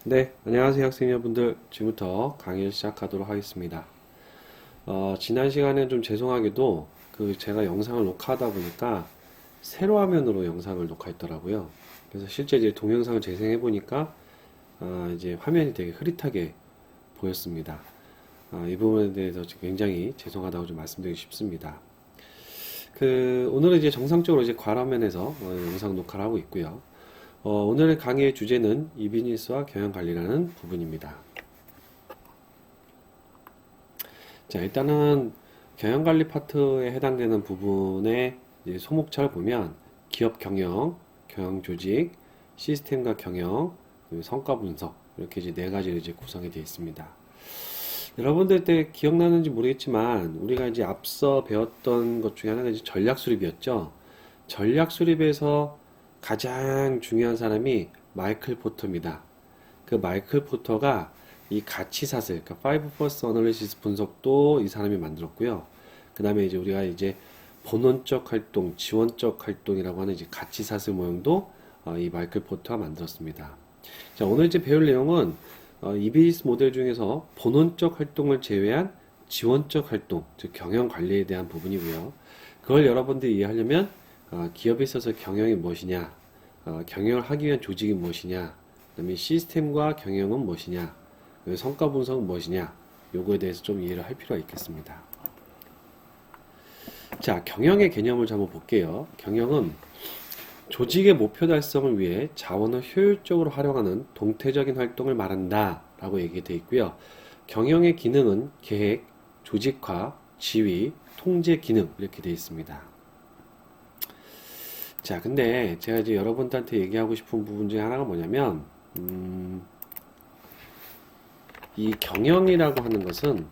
네, 안녕하세요 학생 여러분들. 지금부터 강의를 시작하도록 하겠습니다. 지난 시간에 좀 죄송하게도 제가 영상을 녹화하다 보니까 세로 화면으로 영상을 녹화했더라고요. 그래서 실제 이제 동영상을 재생해 보니까 이제 화면이 되게 흐릿하게 보였습니다. 이 부분에 대해서 굉장히 죄송하다고 좀 말씀드리고 싶습니다. 오늘은 이제 정상적으로 이제 과화면에서 영상 녹화를 하고 있고요. 오늘의 강의의 주제는 이비즈니스와 경영관리라는 부분입니다. 자, 일단은 경영관리 파트에 해당되는 부분의 이제 소목차를 보면 기업 경영, 경영조직, 시스템과 경영, 그리고 성과 분석 이렇게 이제 네 가지로 이제 구성이 되어 있습니다. 여러분들 때 기억나는지 모르겠지만 우리가 이제 앞서 배웠던 것 중에 하나가 이제 전략 수립이었죠. 전략 수립에서 가장 중요한 사람이 마이클 포터입니다. 그 마이클 포터가 이 가치사슬, 그러니까 파이브 퍼스 어널리시스 분석도 이 사람이 만들었고요. 그 다음에 이제 우리가 이제 본원적 활동, 지원적 활동이라고 하는 이제 가치사슬 모형도 이 마이클 포터가 만들었습니다. 자, 오늘 이제 배울 내용은 EBS 모델 중에서 본원적 활동을 제외한 지원적 활동, 즉 경영 관리에 대한 부분이고요. 그걸 여러분들이 이해하려면 기업에 있어서 경영이 무엇이냐, 경영을 하기 위한 조직이 무엇이냐, 그다음에 시스템과 경영은 무엇이냐, 그리고 성과 분석은 무엇이냐, 요거에 대해서 좀 이해를 할 필요가 있겠습니다. 자, 경영의 개념을 한번 볼게요. 경영은 조직의 목표 달성을 위해 자원을 효율적으로 활용하는 동태적인 활동을 말한다 라고 얘기되어 있고요. 경영의 기능은 계획, 조직화, 지휘, 통제 기능 이렇게 되어 있습니다. 자, 근데 제가 이제 여러분들한테 얘기하고 싶은 부분 중에 하나가 뭐냐면 이 경영이라고 하는 것은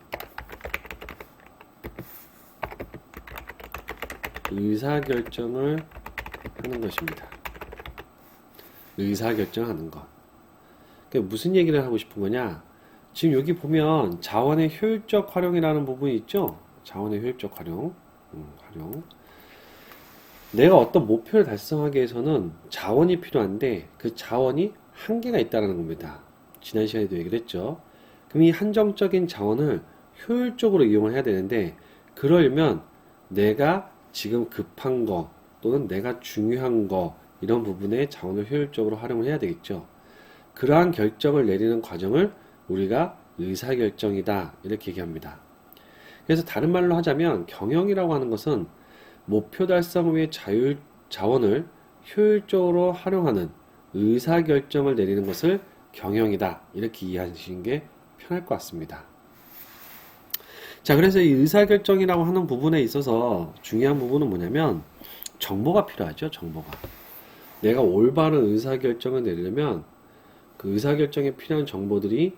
의사결정을 하는 것입니다. 의사결정하는 것. 그러니까 무슨 얘기를 하고 싶은 거냐? 지금 여기 보면 자원의 효율적 활용이라는 부분이 있죠? 자원의 효율적 활용. 활용. 내가 어떤 목표를 달성하기 위해서는 자원이 필요한데 그 자원이 한계가 있다는 겁니다. 지난 시간에도 얘기를 했죠. 그럼 이 한정적인 자원을 효율적으로 이용을 해야 되는데 그러려면 내가 지금 급한 거 또는 내가 중요한 거 이런 부분에 자원을 효율적으로 활용을 해야 되겠죠. 그러한 결정을 내리는 과정을 우리가 의사결정이다 이렇게 얘기합니다. 그래서 다른 말로 하자면 경영이라고 하는 것은 목표 달성 위해 자원을 효율적으로 활용하는 의사결정을 내리는 것을 경영이다 이렇게 이해하시는 게 편할 것 같습니다. 자, 그래서 이 의사결정이라고 하는 부분에 있어서 중요한 부분은 뭐냐면 정보가 필요하죠. 정보가. 내가 올바른 의사결정을 내리려면 그 의사결정에 필요한 정보들이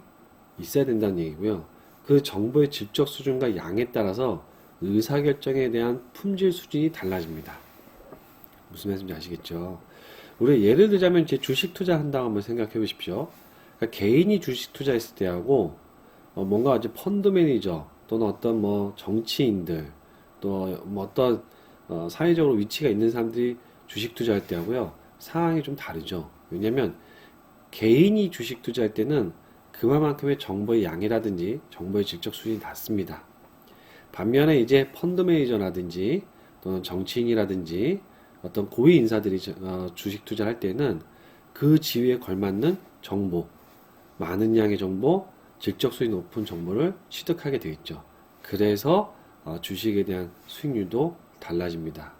있어야 된다는 얘기고요. 그 정보의 질적 수준과 양에 따라서 의사결정에 대한 품질 수준이 달라집니다. 무슨 말씀인지 아시겠죠? 우리 예를 들자면 제 주식 투자한다고 한번 생각해 보십시오. 그러니까 개인이 주식 투자했을 때하고 뭔가 이제 펀드 매니저 또는 어떤 뭐 정치인들 또 뭐 어떤 사회적으로 위치가 있는 사람들이 주식 투자할 때하고요. 상황이 좀 다르죠. 왜냐면 개인이 주식 투자할 때는 그만큼의 정보의 양이라든지 정보의 질적 수준이 낮습니다. 반면에 이제 펀드 매니저라든지 또는 정치인이라든지 어떤 고위 인사들이 주식 투자를 할 때는 그 지위에 걸맞는 정보, 많은 양의 정보, 질적 수준이 높은 정보를 취득하게 되겠죠. 그래서 주식에 대한 수익률도 달라집니다.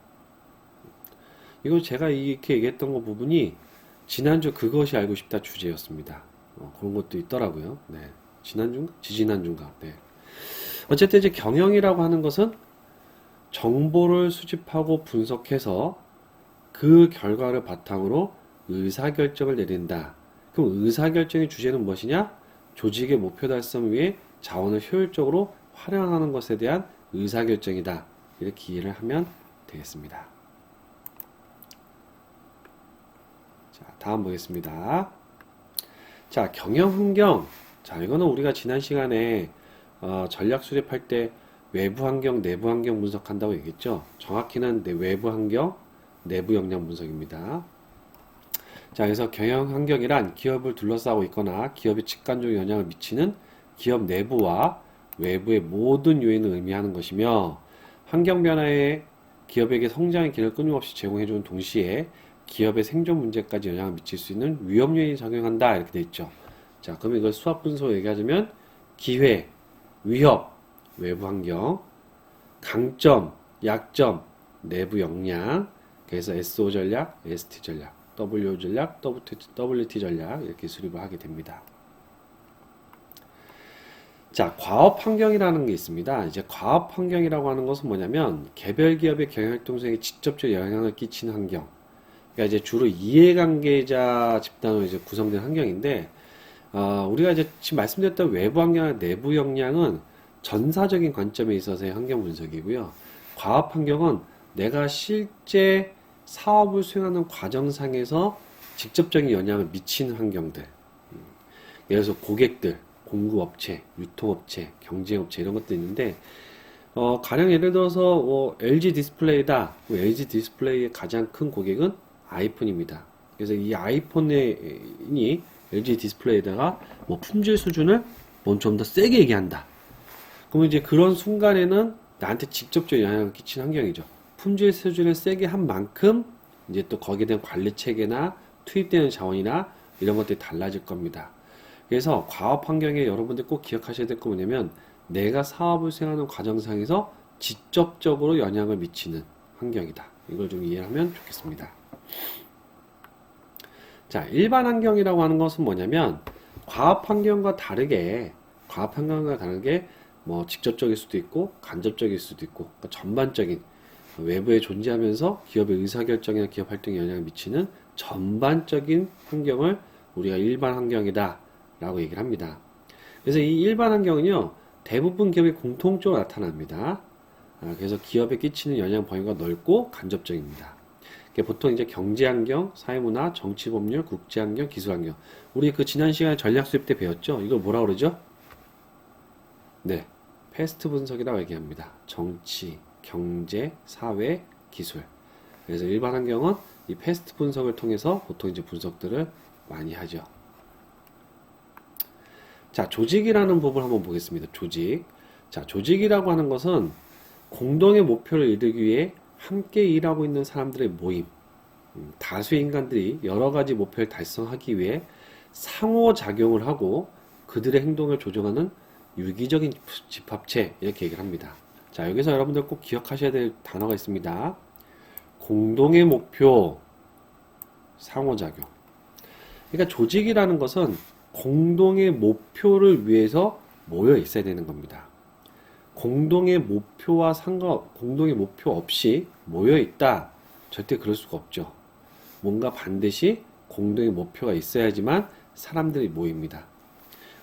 이거 제가 이렇게 얘기했던 거 부분이 지난주 그것이 알고 싶다 주제였습니다. 그런 것도 있더라고요. 네. 지난주인가? 지지난주인가? 네. 어쨌든 이제 경영이라고 하는 것은 정보를 수집하고 분석해서 그 결과를 바탕으로 의사결정을 내린다. 그럼 의사결정의 주제는 무엇이냐? 조직의 목표 달성 위해 자원을 효율적으로 활용하는 것에 대한 의사결정이다. 이렇게 이해를 하면 되겠습니다. 자, 다음 보겠습니다. 자, 경영 환경. 자, 이거는 우리가 지난 시간에 전략 수립할 때 외부 환경, 내부 환경 분석한다고 얘기했죠. 정확히는 외부 환경, 내부 역량 분석입니다. 자, 그래서 경영 환경이란 기업을 둘러싸고 있거나 기업에 직간접으로 영향을 미치는 기업 내부와 외부의 모든 요인을 의미하는 것이며, 환경 변화에 기업에게 성장의 길을 끊임없이 제공해주는 동시에 기업의 생존 문제까지 영향을 미칠 수 있는 위험 요인이 작용한다, 이렇게 돼 있죠. 자, 그러면 이걸 수학 분석으로 얘기하자면 기회, 위협, 외부 환경, 강점, 약점, 내부 역량, 그래서 SO 전략, ST 전략, WO 전략, WT 전략 이렇게 수립을 하게 됩니다. 자, 과업 환경이라는 게 있습니다. 이제 과업 환경이라고 하는 것은 뭐냐면 개별 기업의 경영 활동성에 직접적 영향을 끼치는 환경. 그러니까 이제 주로 이해관계자 집단으로 이제 구성된 환경인데, 우리가 이제 지금 말씀드렸던 외부 환경과 내부 역량은 전사적인 관점에 있어서의 환경 분석이고요. 과업 환경은 내가 실제 사업을 수행하는 과정상에서 직접적인 영향을 미치는 환경들. 예를 들어서 고객들, 공급업체, 유통업체, 경쟁업체 이런 것도 있는데, 가령 예를 들어서 LG 디스플레이다. LG 디스플레이의 가장 큰 고객은 아이폰입니다. 그래서 이 아이폰이 LG 디스플레이에다가 뭐 품질 수준을 좀 더 세게 얘기한다. 그러면 이제 그런 순간에는 나한테 직접적 영향을 끼치는 환경이죠. 품질 수준을 세게 한 만큼 이제 또 거기에 대한 관리 체계나 투입되는 자원이나 이런 것들이 달라질 겁니다. 그래서 과업 환경에 여러분들 꼭 기억하셔야 될 거 뭐냐면 내가 사업을 수행하는 과정상에서 직접적으로 영향을 미치는 환경이다. 이걸 좀 이해하면 좋겠습니다. 자, 일반 환경이라고 하는 것은 뭐냐면 과업 환경과 다르게 뭐 직접적일 수도 있고 간접적일 수도 있고, 그러니까 전반적인 외부에 존재하면서 기업의 의사결정이나 기업 활동에 영향을 미치는 전반적인 환경을 우리가 일반 환경이다 라고 얘기를 합니다. 그래서 이 일반 환경은요, 대부분 기업의 공통적으로 나타납니다. 그래서 기업에 끼치는 영향 범위가 넓고 간접적입니다. 보통 이제 경제환경, 사회문화, 정치법률, 국제환경, 기술환경. 우리 그 지난 시간에 전략 수업 때 배웠죠? 이걸 뭐라 그러죠? 네, 패스트 분석이라고 얘기합니다. 정치, 경제, 사회, 기술. 그래서 일반 환경은 이 패스트 분석을 통해서 보통 이제 분석들을 많이 하죠. 자, 조직이라는 부분을 한번 보겠습니다. 조직. 자, 조직이라고 하는 것은 공동의 목표를 이루기 위해 함께 일하고 있는 사람들의 모임. 다수의 인간들이 여러 가지 목표를 달성하기 위해 상호작용을 하고 그들의 행동을 조정하는 유기적인 집합체, 이렇게 얘기를 합니다. 자, 여기서 여러분들 꼭 기억하셔야 될 단어가 있습니다. 공동의 목표, 상호작용. 그러니까 조직이라는 것은 공동의 목표를 위해서 모여 있어야 되는 겁니다. 공동의 목표 없이 모여 있다. 절대 그럴 수가 없죠. 뭔가 반드시 공동의 목표가 있어야지만 사람들이 모입니다.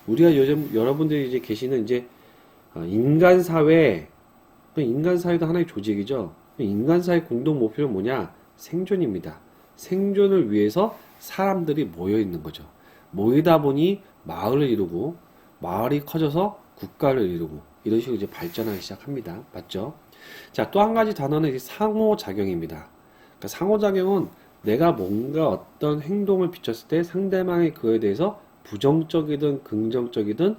우리가 요즘 여러분들이 이제 계시는 이제 인간사회도 하나의 조직이죠. 인간사회 공동 목표는 뭐냐? 생존입니다. 생존을 위해서 사람들이 모여 있는 거죠. 모이다 보니 마을을 이루고, 마을이 커져서 국가를 이루고, 이런 식으로 이제 발전하기 시작합니다. 맞죠? 자, 또 한 가지 단어는 이제 상호작용입니다. 그러니까 상호작용은 내가 뭔가 어떤 행동을 비췄을 때 상대방이 그에 대해서 부정적이든 긍정적이든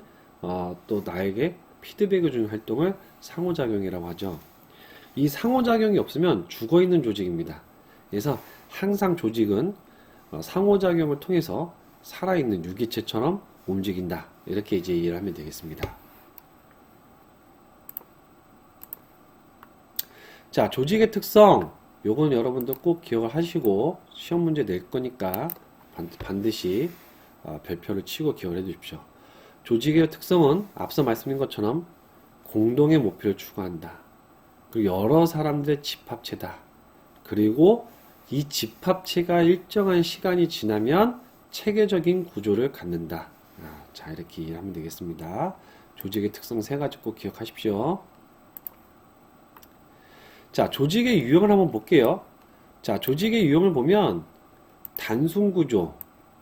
또 나에게 피드백을 주는 활동을 상호작용이라고 하죠. 이 상호작용이 없으면 죽어있는 조직입니다. 그래서 항상 조직은 상호작용을 통해서 살아있는 유기체처럼 움직인다. 이렇게 이제 이해를 하면 되겠습니다. 자, 조직의 특성. 요건 여러분들 꼭 기억을 하시고 시험 문제 낼 거니까 반드시 별표를 치고 기억을 해 주십시오. 조직의 특성은 앞서 말씀드린 것처럼 공동의 목표를 추구한다. 그리고 여러 사람들의 집합체다. 그리고 이 집합체가 일정한 시간이 지나면 체계적인 구조를 갖는다. 자, 이렇게 이해하면 되겠습니다. 조직의 특성 세 가지 꼭 기억하십시오. 자, 조직의 유형을 한번 볼게요. 자, 조직의 유형을 보면 단순 구조,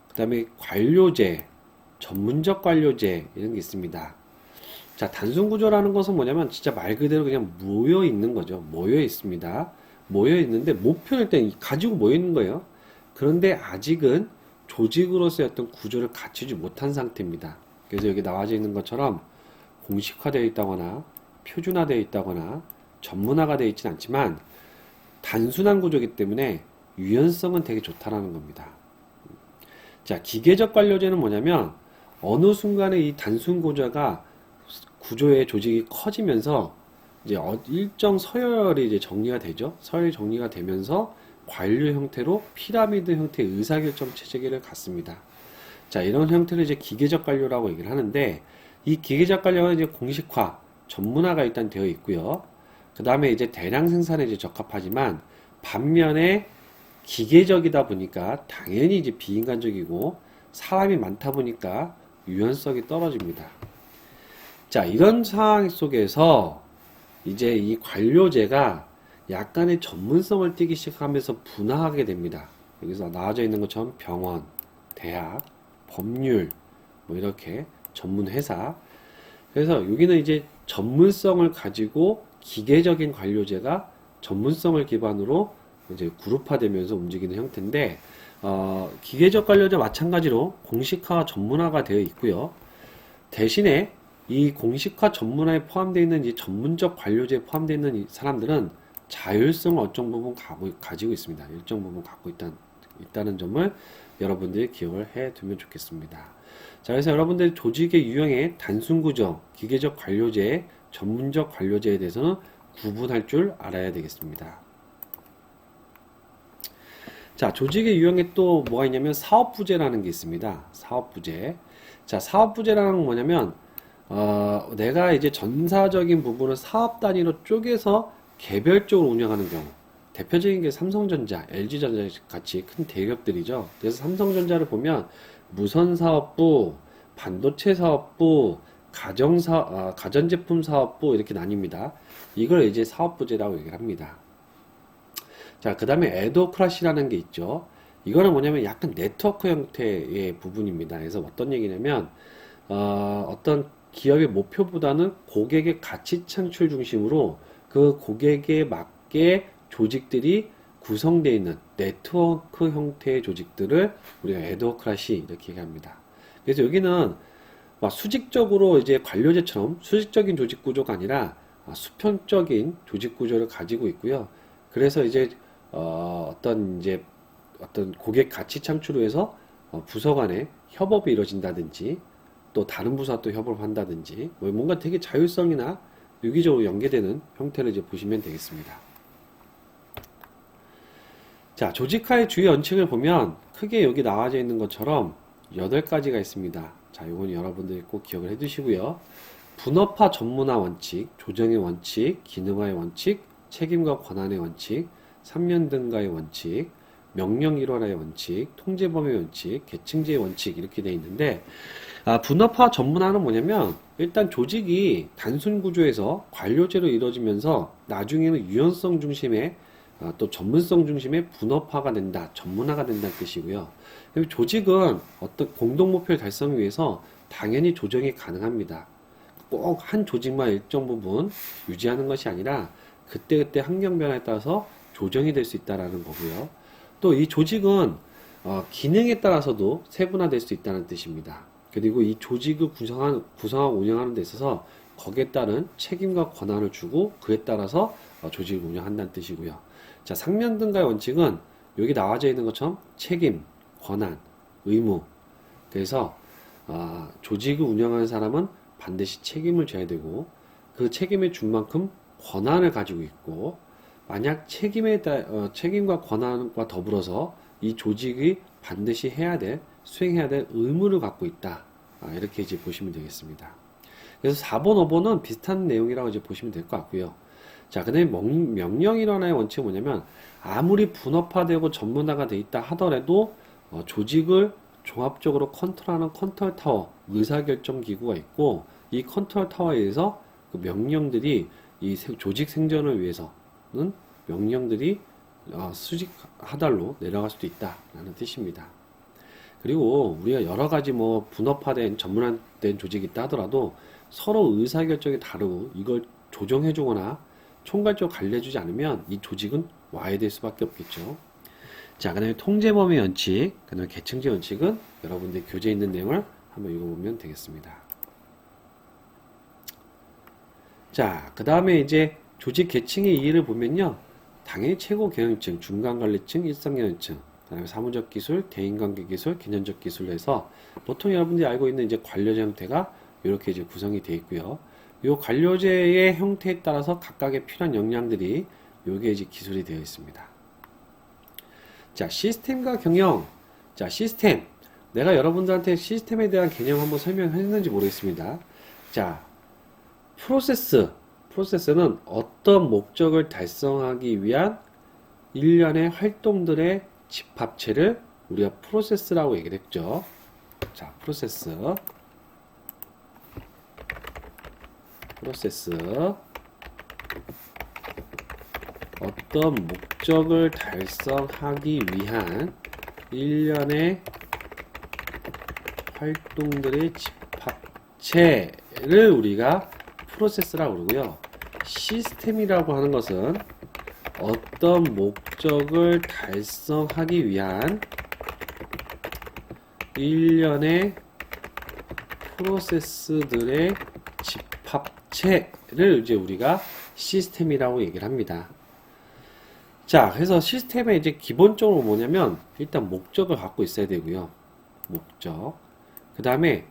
그 다음에 관료제, 전문적 관료제 이런 게 있습니다. 자, 단순 구조라는 것은 뭐냐면 진짜 말 그대로 그냥 모여 있는 거죠. 모여 있습니다. 모여 있는데 목표는 일단 가지고 모여 있는 거예요. 그런데 아직은 조직으로서의 어떤 구조를 갖추지 못한 상태입니다. 그래서 여기 나와져 있는 것처럼 공식화되어 있다거나 표준화되어 있다거나 전문화가 되어 있지는 않지만 단순한 구조이기 때문에 유연성은 되게 좋다라는 겁니다. 자, 기계적 관료제는 뭐냐면 어느 순간에 이 단순 구조의 조직이 커지면서 이제 일정 서열이 이제 정리가 되죠. 서열이 정리가 되면서 관료 형태로 피라미드 형태의 의사결정 체계를 갖습니다. 자, 이런 형태를 이제 기계적 관료라고 얘기를 하는데, 이 기계적 관료가 이제 공식화, 전문화가 일단 되어 있고요. 그 다음에 이제 대량 생산에 이제 적합하지만, 반면에 기계적이다 보니까 당연히 이제 비인간적이고, 사람이 많다 보니까 유연성이 떨어집니다. 자, 이런 상황 속에서 이제 이 관료제가 약간의 전문성을 띠기 시작하면서 분화하게 됩니다. 여기서 나와져 있는 것처럼 병원, 대학, 법률, 뭐 이렇게 전문 회사. 그래서 여기는 이제 전문성을 가지고 기계적인 관료제가 전문성을 기반으로 이제 그룹화되면서 움직이는 형태인데, 기계적 관료제 마찬가지로 공식화, 전문화가 되어 있고요. 대신에 이 공식화 전문화에 포함되어 있는 이 전문적 관료제에 포함되어 있는 이 사람들은 자율성을 어떤 부분 가지고 있습니다. 일정 부분 갖고 있다는 점을 여러분들이 기억을 해 두면 좋겠습니다. 자, 그래서 여러분들 조직의 유형의 단순 구조, 기계적 관료제, 전문적 관료제에 대해서는 구분할 줄 알아야 되겠습니다. 자, 조직의 유형에 또 뭐가 있냐면 사업부제라는 게 있습니다. 사업부제. 자, 사업부제라는 건 뭐냐면 내가 이제 전사적인 부분을 사업 단위로 쪼개서 개별적으로 운영하는 경우. 대표적인 게 삼성전자, LG전자 같이 큰 대기업들이죠. 그래서 삼성전자를 보면 무선사업부, 반도체사업부, 가전제품 사업부 이렇게 나뉩니다. 이걸 이제 사업부제라고 얘기를 합니다. 자, 그 다음에 에도크라시라는 게 있죠. 이거는 뭐냐면 약간 네트워크 형태의 부분입니다. 그래서 어떤 얘기냐면 어떤 기업의 목표보다는 고객의 가치 창출 중심으로 그 고객에 맞게 조직들이 구성되어 있는 네트워크 형태의 조직들을 우리가 에도크라시 이렇게 얘기합니다. 그래서 여기는 막 수직적으로 이제 관료제처럼 수직적인 조직 구조가 아니라 수평적인 조직 구조를 가지고 있고요. 그래서 이제 어떤 고객 가치 창출을 위해서 부서 간의 협업이 이루어진다든지 또 다른 부서와 또 협업을 한다든지 뭐 뭔가 되게 자율성이나 유기적으로 연계되는 형태를 이제 보시면 되겠습니다. 자, 조직화의 주요 원칙을 보면 크게 여기 나와져 있는 것처럼 8가지가 있습니다. 자, 이건 여러분들이 꼭 기억을 해 두시고요. 분업화 전문화 원칙, 조정의 원칙, 기능화의 원칙, 책임과 권한의 원칙, 삼면등가의 원칙, 명령 일원화의 원칙, 통제범위 원칙, 계층제의 원칙 이렇게 되어 있는데 분업화 전문화는 뭐냐면 일단 조직이 단순 구조에서 관료제로 이루어지면서 나중에는 유연성 중심의 또 전문성 중심의 분업화가 된다, 전문화가 된다는 뜻이고요. 조직은 어떤 공동 목표를 달성하기 위해서 당연히 조정이 가능합니다. 꼭 한 조직만 일정 부분 유지하는 것이 아니라 그때그때 환경 변화에 따라서 조정이 될 수 있다는 거고요. 또 이 조직은 기능에 따라서도 세분화될 수 있다는 뜻입니다. 그리고 이 조직을 구성하고 운영하는 데 있어서 거기에 따른 책임과 권한을 주고 그에 따라서 조직을 운영한다는 뜻이고요. 자, 상면등가의 원칙은 여기 나와져 있는 것처럼 책임, 권한, 의무. 그래서 조직을 운영하는 사람은 반드시 책임을 져야 되고 그 책임을 준 만큼 권한을 가지고 있고 만약 책임과 권한과 더불어서 이 조직이 반드시 수행해야 될 의무를 갖고 있다. 이렇게 이제 보시면 되겠습니다. 그래서 4번, 5번은 비슷한 내용이라고 이제 보시면 될 것 같고요. 자, 그 다음에 명령 일원화의 원칙은 뭐냐면 아무리 분업화되고 전문화가 돼 있다 하더라도 조직을 종합적으로 컨트롤하는 컨트롤 타워, 의사결정 기구가 있고 이 컨트롤 타워에 의해서 그 명령들이 이 조직 생존을 위해서는 명령들이 수직 하달로 내려갈 수도 있다라는 뜻입니다. 그리고 우리가 여러 가지 뭐 분업화된 전문화된 조직이 있다 하더라도 서로 의사결정이 다르고 이걸 조정해주거나 총괄적으로 관리해주지 않으면 이 조직은 와해될 수밖에 없겠죠. 자, 그 다음에 통제범위 원칙, 그 다음에 계층제 원칙은 여러분들 교재에 있는 내용을 한번 읽어보면 되겠습니다. 자, 그 다음에 이제 조직 계층의 이해를 보면요. 당연히 최고 경영층, 중간관리층, 일상경영층, 그 다음에 사무적 기술, 대인관계 기술, 개념적 기술로 해서 보통 여러분들이 알고 있는 이제 관료제 형태가 이렇게 이제 구성이 되어 있고요. 이 관료제의 형태에 따라서 각각의 필요한 역량들이 요게 이제 기술이 되어 있습니다. 자, 시스템과 경영. 자, 시스템. 내가 여러분들한테 시스템에 대한 개념 한번 설명했는지 모르겠습니다. 자, 프로세스는 어떤 목적을 달성하기 위한 일련의 활동들의 집합체를 우리가 프로세스라고 얘기를 했죠. 자, 프로세스. 어떤 목적을 달성하기 위한 일련의 활동들의 집합체를 우리가 프로세스라고 그러고요. 시스템이라고 하는 것은 어떤 목적을 달성하기 위한 일련의 프로세스들의 집합체를 이제 우리가 시스템이라고 얘기를 합니다. 자, 그래서 시스템에 이제 기본적으로 뭐냐면 일단 목적을 갖고 있어야 되고요. 목적. 그 다음에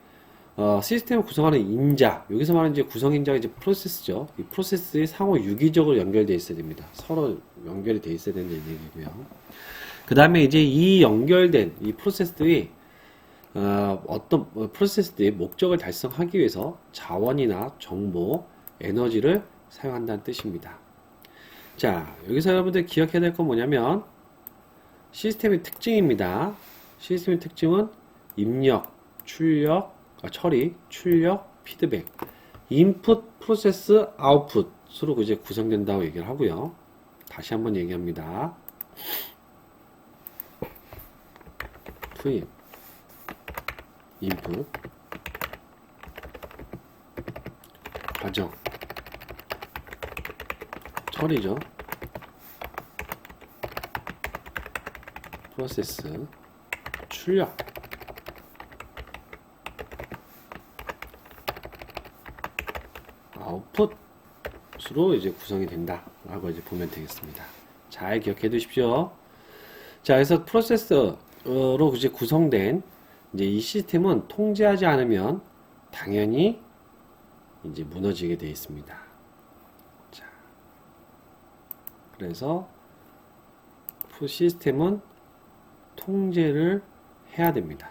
시스템을 구성하는 인자. 여기서 말하는 이제 구성인자가 이제 프로세스죠. 이 프로세스에 상호 유기적으로 연결되어 있어야 됩니다. 서로 연결이 되어 있어야 된다는 얘기고요. 그 다음에 이제 이 연결된 이 프로세스들이 어떤 프로세스들이 목적을 달성하기 위해서 자원이나 정보, 에너지를 사용한다는 뜻입니다. 자, 여기서 여러분들 기억해야 될 건 뭐냐면 시스템의 특징입니다. 시스템의 특징은 입력, 처리, 출력, 피드백, 인풋, 프로세스, 아웃풋으로 이제 구성된다고 얘기를 하고요. 다시 한번 얘기합니다. 투입, 인풋, 과정, 처리죠. 프로세스, 출력, 아웃풋으로 이제 구성이 된다라고 이제 보면 되겠습니다. 잘 기억해 두십시오. 자, 그래서 프로세서로 이제 구성된 이제 이 시스템은 통제하지 않으면 당연히 이제 무너지게 되어 있습니다. 자, 그래서 시스템은 통제를 해야 됩니다.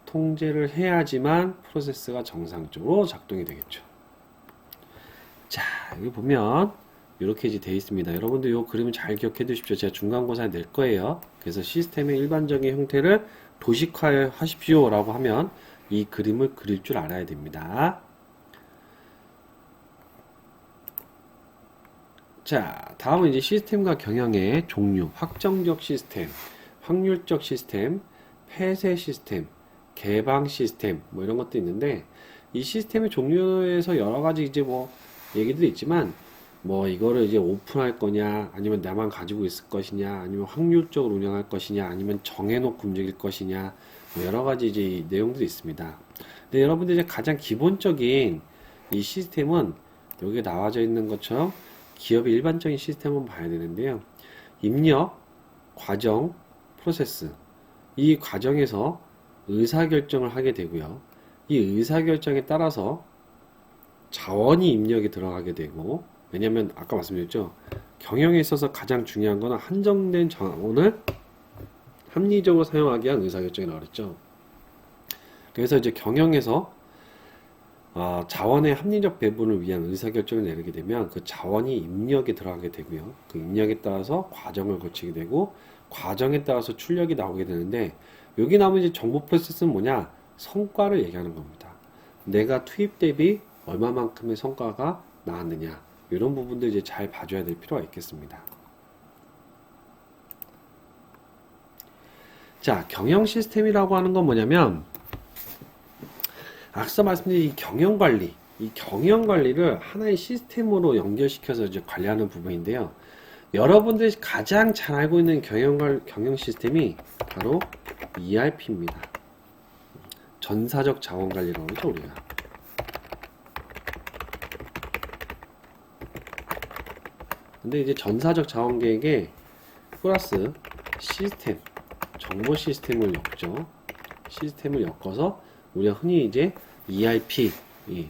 통제를 해야지만 프로세스가 정상적으로 작동이 되겠죠. 자, 여기 보면 이렇게 이제 되어 있습니다. 여러분들 이 그림을 잘 기억해 두십시오. 제가 중간고사에 낼 거예요. 그래서 시스템의 일반적인 형태를 도식화하십시오 라고 하면 이 그림을 그릴 줄 알아야 됩니다. 자, 다음은 이제 시스템과 경영의 종류, 확정적 시스템, 확률적 시스템, 폐쇄 시스템, 개방 시스템, 뭐 이런 것도 있는데, 이 시스템의 종류에서 여러 가지 이제 뭐 얘기들이 있지만, 뭐 이거를 이제 오픈할 거냐, 아니면 나만 가지고 있을 것이냐, 아니면 확률적으로 운영할 것이냐, 아니면 정해놓고 움직일 것이냐, 뭐 여러 가지 이제 내용들이 있습니다. 근데 여러분들 이제 가장 기본적인 이 시스템은 여기에 나와져 있는 것처럼 기업의 일반적인 시스템을 봐야 되는데요. 입력, 과정, 프로세스. 이 과정에서 의사결정을 하게 되고요. 이 의사결정에 따라서 자원이 입력이 들어가게 되고, 왜냐면 아까 말씀드렸죠. 경영에 있어서 가장 중요한 거는 한정된 자원을 합리적으로 사용하기 위한 의사결정이 나왔죠. 그래서 이제 경영에서 자원의 합리적 배분을 위한 의사결정을 내리게 되면 그 자원이 입력에 들어가게 되고요. 그 입력에 따라서 과정을 거치게 되고 과정에 따라서 출력이 나오게 되는데 여기 나오는 이제 정보 프로세스는 뭐냐? 성과를 얘기하는 겁니다. 내가 투입 대비 얼마만큼의 성과가 나왔느냐 이런 부분들 이제 잘 봐줘야 될 필요가 있겠습니다. 자, 경영 시스템이라고 하는 건 뭐냐면 앞서 말씀드린 이 경영관리, 이 경영관리를 하나의 시스템으로 연결시켜서 이제 관리하는 부분인데요. 여러분들이 가장 잘 알고 있는 경영 시스템이 바로 ERP입니다. 전사적 자원 관리라고 하죠, 우리가. 근데 이제 전사적 자원 계획에 플러스 시스템, 정보 시스템을 엮죠. 시스템을 엮어서 우리가 흔히 이제 ERP,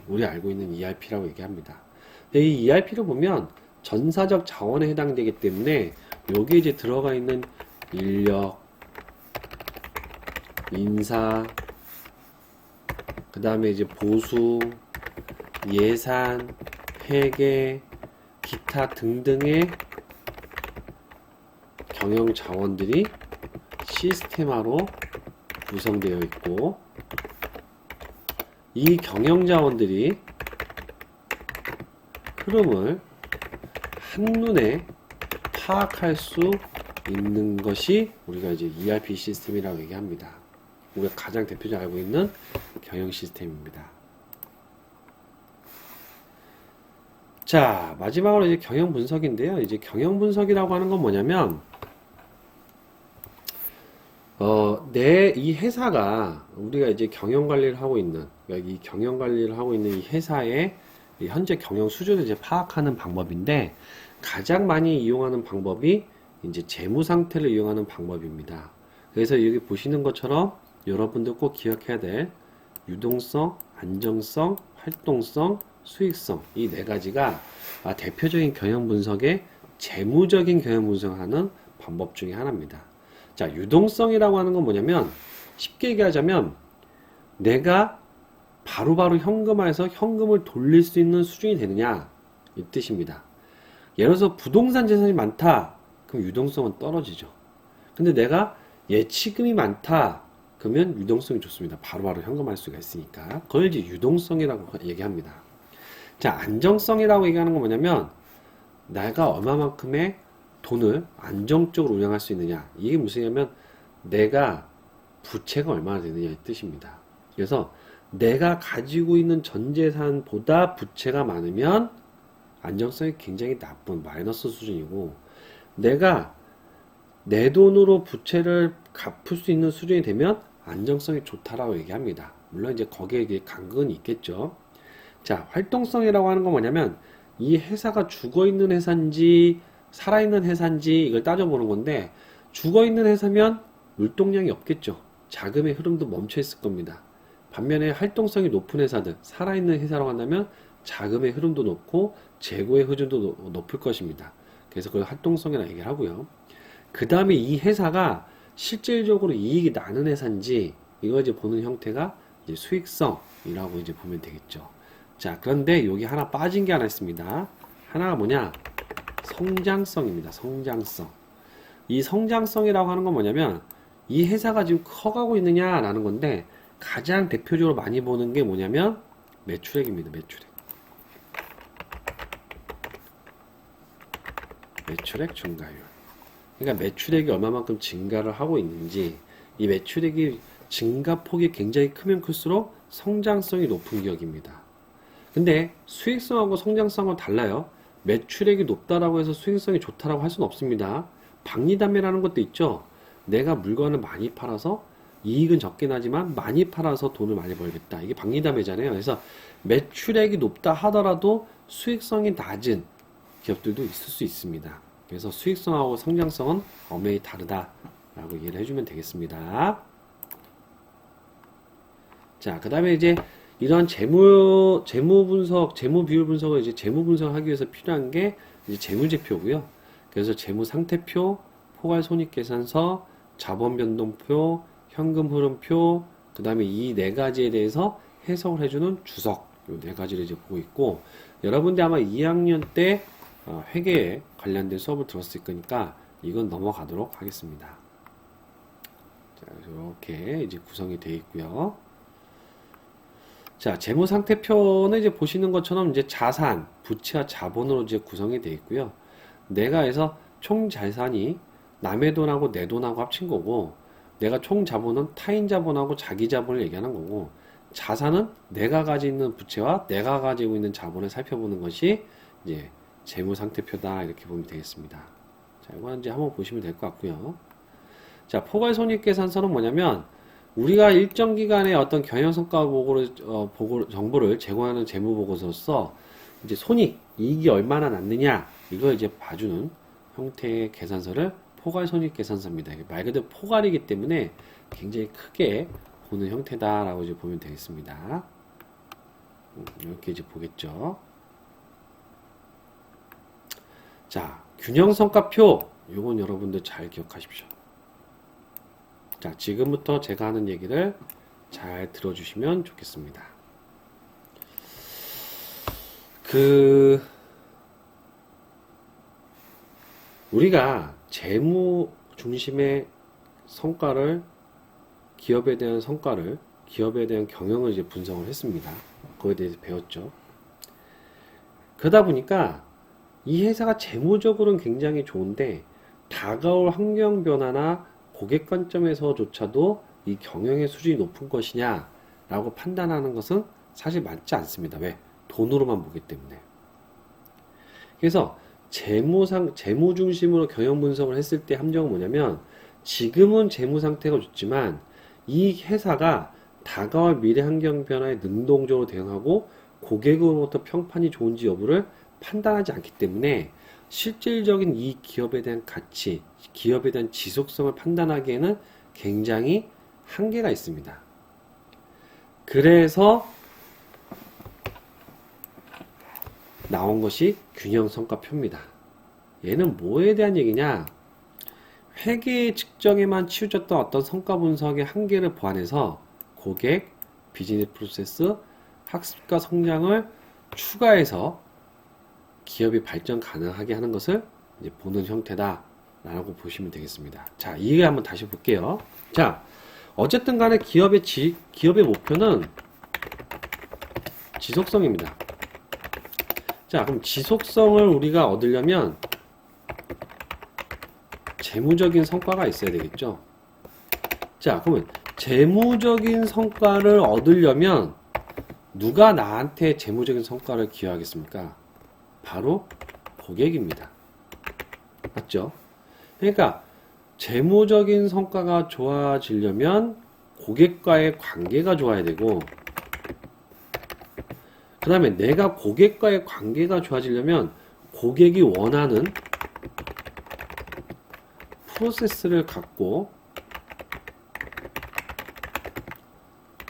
우리 알고 있는 ERP라고 얘기합니다. 근데 이 ERP를 보면 전사적 자원에 해당되기 때문에 여기에 이제 들어가 있는 인력, 인사, 그 다음에 이제 보수, 예산, 회계, 기타 등등의 경영 자원들이 시스템화로 구성되어 있고, 이 경영 자원들이 흐름을 한눈에 파악할 수 있는 것이 우리가 이제 ERP 시스템이라고 얘기합니다. 우리가 가장 대표적으로 알고 있는 경영 시스템입니다. 자, 마지막으로 이제 경영 분석인데요. 이제 경영 분석이라고 하는 건 뭐냐면, 이 회사가 우리가 이제 경영 관리를 하고 있는, 그러니까 이 경영 관리를 하고 있는 이 회사의 이 현재 경영 수준을 이제 파악하는 방법인데, 가장 많이 이용하는 방법이 이제 재무 상태를 이용하는 방법입니다. 그래서 여기 보시는 것처럼 여러분들 꼭 기억해야 될 유동성, 안정성, 활동성, 수익성, 이 네 가지가 대표적인 경영 분석의 재무적인 경영 분석을 하는 방법 중에 하나입니다. 자, 유동성이라고 하는 건 뭐냐면, 쉽게 얘기하자면 내가 바로바로 현금화해서 현금을 돌릴 수 있는 수준이 되느냐, 이 뜻입니다. 예를 들어서 부동산 재산이 많다, 그럼 유동성은 떨어지죠. 근데 내가 예치금이 많다, 그러면 유동성이 좋습니다. 바로바로 현금화할 수가 있으니까. 그걸 이제 유동성이라고 얘기합니다. 자, 안정성이라고 얘기하는 건 뭐냐면, 내가 얼마만큼의 돈을 안정적으로 운영할 수 있느냐. 이게 무슨냐면, 내가 부채가 얼마나 되느냐의 뜻입니다. 그래서 내가 가지고 있는 전 재산보다 부채가 많으면 안정성이 굉장히 나쁜 마이너스 수준이고, 내가 내 돈으로 부채를 갚을 수 있는 수준이 되면 안정성이 좋다라고 얘기합니다. 물론 이제 거기에 이게 간극은 있겠죠. 자, 활동성이라고 하는 건 뭐냐면, 이 회사가 죽어있는 회사인지 살아있는 회사인지 이걸 따져보는 건데, 죽어있는 회사면 물동량이 없겠죠. 자금의 흐름도 멈춰 있을 겁니다. 반면에 활동성이 높은 회사들, 살아있는 회사라고 한다면 자금의 흐름도 높고 재고의 흐름도 높을 것입니다. 그래서 그걸 활동성이라고 얘기를 하고요. 그 다음에 이 회사가 실질적으로 이익이 나는 회사인지 이걸 이제 보는 형태가 이제 수익성이라고 이제 보면 되겠죠. 자, 그런데 여기 하나 빠진 게 하나 있습니다. 하나가 뭐냐? 성장성입니다. 성장성. 이 성장성이라고 하는 건 뭐냐면, 이 회사가 지금 커가고 있느냐라는 건데, 가장 대표적으로 많이 보는 게 뭐냐면 매출액입니다. 매출액. 매출액 증가율. 그러니까 매출액이 얼마만큼 증가를 하고 있는지, 이 매출액이 증가폭이 굉장히 크면 클수록 성장성이 높은 기업입니다. 근데 수익성하고 성장성은 달라요. 매출액이 높다라고 해서 수익성이 좋다라고 할 수는 없습니다. 박리담회라는 것도 있죠. 내가 물건을 많이 팔아서 이익은 적게 나지만 많이 팔아서 돈을 많이 벌겠다. 이게 박리담회잖아요. 그래서 매출액이 높다 하더라도 수익성이 낮은 기업들도 있을 수 있습니다. 그래서 수익성하고 성장성은 엄연히 다르다라고 이해를 해주면 되겠습니다. 자, 그 다음에 이제 이런 재무 분석, 재무 비율 분석을 이제 재무 분석하기 위해서 필요한 게 이제 재무제표고요. 그래서 재무 상태표, 포괄 손익계산서, 자본 변동표, 현금 흐름표, 그 다음에 이 네 가지에 대해서 해석을 해주는 주석, 이 네 가지를 이제 보고 있고, 여러분들 아마 2학년 때 회계에 관련된 수업을 들었을 거니까 이건 넘어가도록 하겠습니다. 자, 이렇게 이제 구성이 되어 있고요. 자, 재무 상태표는 이제 보시는 것처럼 이제 자산, 부채와 자본으로 이제 구성이 되어 있고요. 내가 해서 총 자산이 남의 돈하고 내 돈하고 합친 거고, 내가 총 자본은 타인 자본하고 자기 자본을 얘기하는 거고, 자산은 내가 가지고 있는 부채와 내가 가지고 있는 자본을 살펴보는 것이 이제 재무 상태표다, 이렇게 보면 되겠습니다. 자, 이거는 이제 한번 보시면 될 것 같고요. 자, 포괄손익계산서는 뭐냐면 우리가 일정 기간의 어떤 경영성과 정보를 제공하는 재무보고서로서 이제 손익, 이익이 얼마나 났느냐 이걸 이제 봐주는 형태의 계산서를 포괄손익계산서입니다. 말 그대로 포괄이기 때문에 굉장히 크게 보는 형태다라고 이제 보면 되겠습니다. 이렇게 이제 보겠죠. 자, 균형성과표 요건 여러분들 잘 기억하십시오. 자, 지금부터 제가 하는 얘기를 잘 들어주시면 좋겠습니다. 우리가 재무 중심의 성과를, 기업에 대한 성과를, 기업에 대한 경영을 이제 분석을 했습니다. 그거에 대해서 배웠죠. 그러다 보니까 이 회사가 재무적으로는 굉장히 좋은데 다가올 환경 변화나 고객 관점에서조차도 이 경영의 수준이 높은 것이냐 라고 판단하는 것은 사실 맞지 않습니다. 왜? 돈으로만 보기 때문에. 그래서 재무 중심으로 경영 분석을 했을 때 함정은 뭐냐면 지금은 재무 상태가 좋지만 이 회사가 다가올 미래 환경 변화에 능동적으로 대응하고 고객으로부터 평판이 좋은지 여부를 판단하지 않기 때문에 실질적인 이 기업에 대한 가치, 기업에 대한 지속성을 판단하기에는 굉장히 한계가 있습니다. 그래서 나온 것이 균형성과표입니다. 얘는 뭐에 대한 얘기냐? 회계 측정에만 치우쳤던 어떤 성과 분석의 한계를 보완해서 고객, 비즈니스 프로세스, 학습과 성장을 추가해서 기업이 발전 가능하게 하는 것을 이제 보는 형태다 라고 보시면 되겠습니다. 자, 이해 한번 다시 볼게요. 자, 어쨌든 간에 기업의 목표는 지속성입니다. 자, 그럼 지속성을 우리가 얻으려면 재무적인 성과가 있어야 되겠죠. 자, 그러면 재무적인 성과를 얻으려면 누가 나한테 재무적인 성과를 기여하겠습니까? 바로 고객입니다. 맞죠? 그러니까 재무적인 성과가 좋아지려면 고객과의 관계가 좋아야 되고, 그 다음에 내가 고객과의 관계가 좋아지려면 고객이 원하는 프로세스를 갖고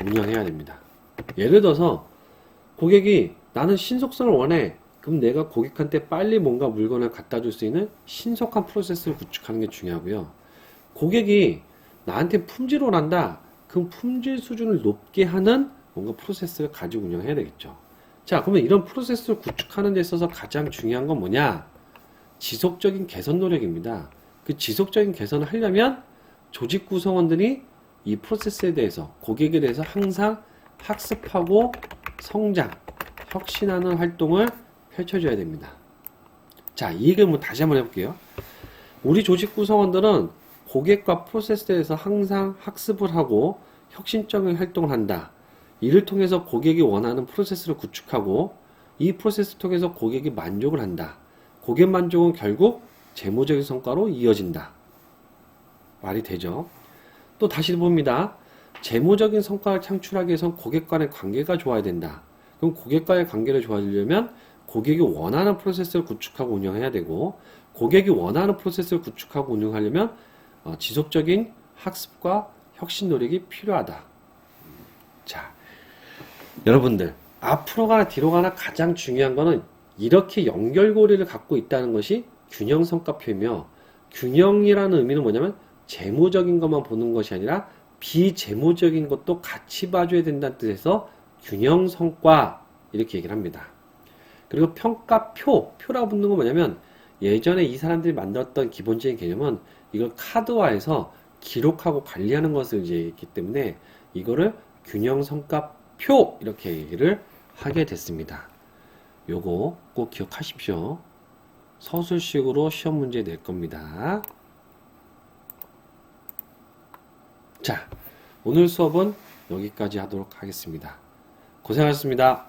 운영해야 됩니다. 예를 들어서 고객이 나는 신속성을 원해. 그럼 내가 고객한테 빨리 뭔가 물건을 갖다 줄 수 있는 신속한 프로세스를 구축하는 게 중요하고요. 고객이 나한테 품질을 원한다. 그럼 품질 수준을 높게 하는 뭔가 프로세스를 가지고 운영해야 되겠죠. 자, 그러면 이런 프로세스를 구축하는 데 있어서 가장 중요한 건 뭐냐? 지속적인 개선 노력입니다. 그 지속적인 개선을 하려면 조직 구성원들이 이 프로세스에 대해서, 고객에 대해서 항상 학습하고 성장, 혁신하는 활동을 펼쳐줘야 됩니다. 자, 이 얘기를 다시 한번 해볼게요. 우리 조직 구성원들은 고객과 프로세스에 대해서 항상 학습을 하고 혁신적인 활동을 한다. 이를 통해서 고객이 원하는 프로세스를 구축하고 이 프로세스를 통해서 고객이 만족을 한다. 고객 만족은 결국 재무적인 성과로 이어진다. 말이 되죠? 또 다시 봅니다. 재무적인 성과를 창출하기 위해서는 고객 간의 관계가 좋아야 된다. 그럼 고객과의 관계를 좋아지려면 고객이 원하는 프로세스를 구축하고 운영해야 되고, 고객이 원하는 프로세스를 구축하고 운영하려면 지속적인 학습과 혁신 노력이 필요하다. 자, 여러분들 앞으로 가나 뒤로 가나 가장 중요한 거는 이렇게 연결고리를 갖고 있다는 것이 균형성과표이며, 균형이라는 의미는 뭐냐면 재무적인 것만 보는 것이 아니라 비재무적인 것도 같이 봐줘야 된다는 뜻에서 균형성과 이렇게 얘기를 합니다. 그리고 표라고 붙는 건 뭐냐면 예전에 이 사람들이 만들었던 기본적인 개념은 이걸 카드화해서 기록하고 관리하는 것을 이제 했기 때문에 이거를 균형성과표 이렇게 얘기를 하게 됐습니다. 요거 꼭 기억하십시오. 서술식으로 시험 문제 낼 겁니다. 자, 오늘 수업은 여기까지 하도록 하겠습니다. 고생하셨습니다.